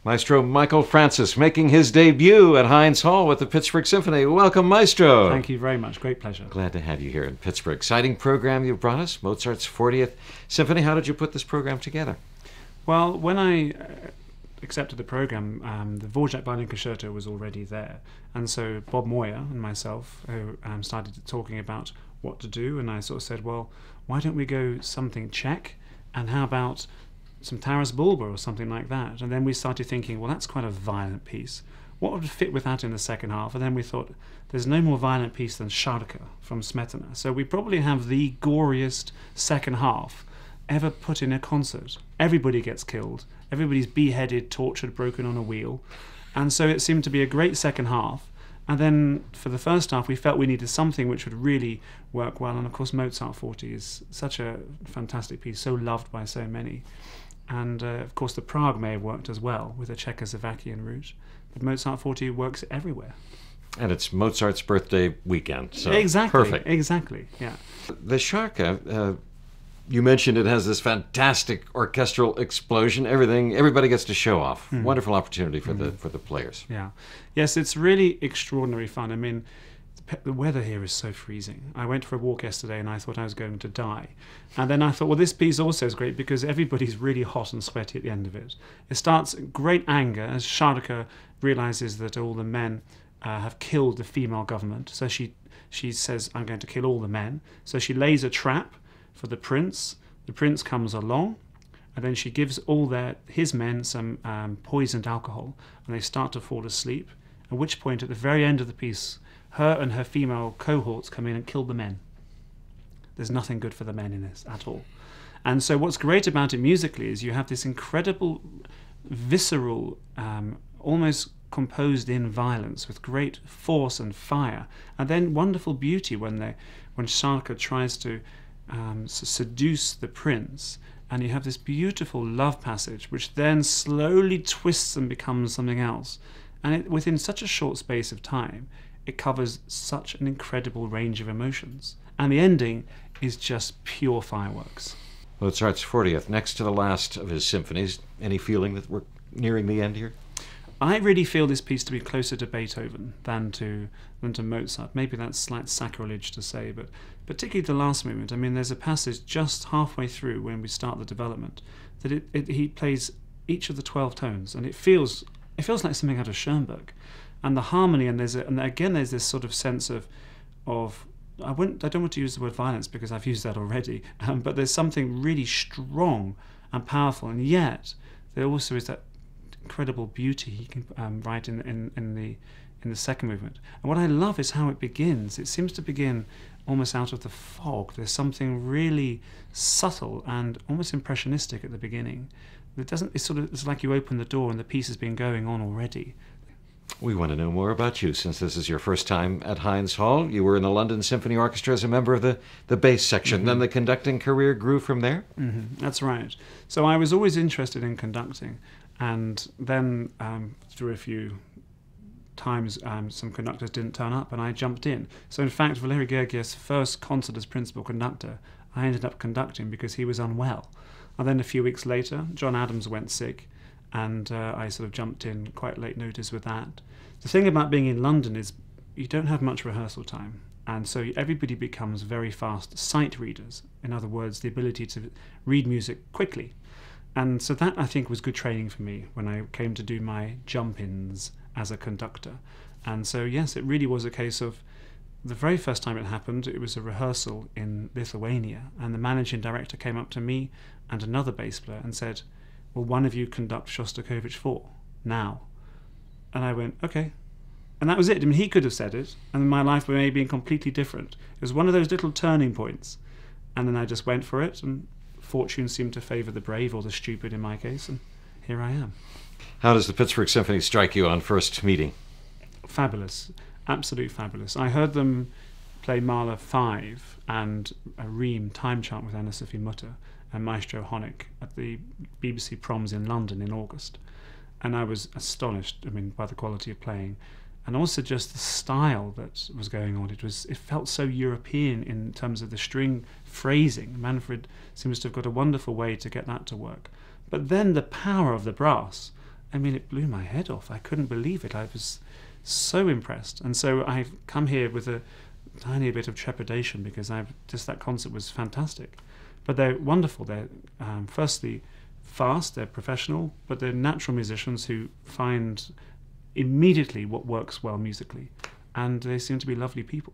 Maestro Michael Francis making his debut at Heinz Hall with the Pittsburgh Symphony. Welcome, Maestro. Thank you very much. Great pleasure. Glad to have you here in Pittsburgh. Exciting program you've brought us, Mozart's 40th Symphony. How did you put this program together? Well, when I accepted the program, the Dvorak Violin Concerto was already there. And so Bob Moyer and myself started talking about what to do. And I sort of said, well, why don't we go something Czech? And how about some Taras Bulba or something like that? And then we started thinking, well, that's quite a violent piece. What would fit with that in the second half? And then we thought, there's no more violent piece than Sharka from Smetana. So we probably have the goriest second half ever put in a concert. Everybody gets killed. Everybody's beheaded, tortured, broken on a wheel. And so it seemed to be a great second half. And then for the first half, we felt we needed something which would really work well. And of course, Mozart 40 is such a fantastic piece, so loved by so many. And of course, the Prague may have worked as well with a Czechoslovakian route. But Mozart 40 works everywhere. And it's Mozart's birthday weekend, so exactly, perfect. Exactly, yeah. The Sharka, you mentioned it has this fantastic orchestral explosion. Everybody gets to show off. Wonderful opportunity for the players. Yeah, yes, it's really extraordinary fun. I mean, the weather here is so freezing. I went for a walk yesterday and I thought I was going to die. And then I thought, well, this piece also is great because everybody's really hot and sweaty at the end of it. It starts great anger as Sharka realizes that all the men have killed the female government. So she says, I'm going to kill all the men. So she lays a trap for the prince. The prince comes along, and then she gives all his men some poisoned alcohol, and they start to fall asleep, at which point at the very end of the piece, her and her female cohorts come in and kill the men. There's nothing good for the men in this at all. And so what's great about it musically is you have this incredible, visceral, almost composed in violence with great force and fire, and then wonderful beauty when Sharka tries to seduce the prince, and you have this beautiful love passage which then slowly twists and becomes something else, and within such a short space of time it covers such an incredible range of emotions, and the ending is just pure fireworks. Mozart's 40th, next to the last of his symphonies. Any feeling that we're nearing the end here? I really feel this piece to be closer to Beethoven than to Mozart. Maybe that's slight sacrilege to say, but particularly the last movement. I mean, there's a passage just halfway through when we start the development that he plays each of the 12 tones, and it feels like something out of Schoenberg, and the harmony. And again there's this sort of sense of I don't want to use the word violence because I've used that already, but there's something really strong and powerful, and yet there also is that incredible beauty he can write in the second movement. And what I love is how it begins. It seems to begin almost out of the fog. There's something really subtle and almost impressionistic at the beginning. It's like you open the door and the piece has been going on already. We want to know more about you since this is your first time at Heinz Hall. You were in the London Symphony Orchestra as a member of the bass section. Then the conducting career grew from there? That's right. So I was always interested in conducting, and then through a few times some conductors didn't turn up and I jumped in. So in fact, Valery Gergiev's first concert as principal conductor, I ended up conducting because he was unwell. And then a few weeks later, John Adams went sick, and I sort of jumped in quite late notice with that. The thing about being in London is you don't have much rehearsal time, and so everybody becomes very fast sight readers. In other words, the ability to read music quickly. And so that, I think, was good training for me when I came to do my jump-ins as a conductor. And so, yes, it really was a case of the very first time it happened, it was a rehearsal in Lithuania, and the managing director came up to me and another bass player and said, will one of you conduct Shostakovich 4 now? And I went, okay. And that was it. I mean, he could have said it, and my life may have been completely different. It was one of those little turning points. And then I just went for it, and fortune seemed to favour the brave, or the stupid in my case, and here I am. How does the Pittsburgh Symphony strike you on first meeting? Fabulous. Absolute fabulous. I heard them play Mahler 5 and a Ream time chant with Anna-Sophie Mutter and Maestro Honeck at the BBC Proms in London in August. And I was astonished, by the quality of playing, and also just the style that was going on. It felt so European in terms of the string phrasing. Manfred seems to have got a wonderful way to get that to work. But then the power of the brass, I mean, it blew my head off. I couldn't believe it. I was so impressed. And so I've come here with a tiny bit of trepidation because that concert was fantastic. But they're wonderful. They're firstly fast, they're professional, but they're natural musicians who find immediately what works well musically. And they seem to be lovely people.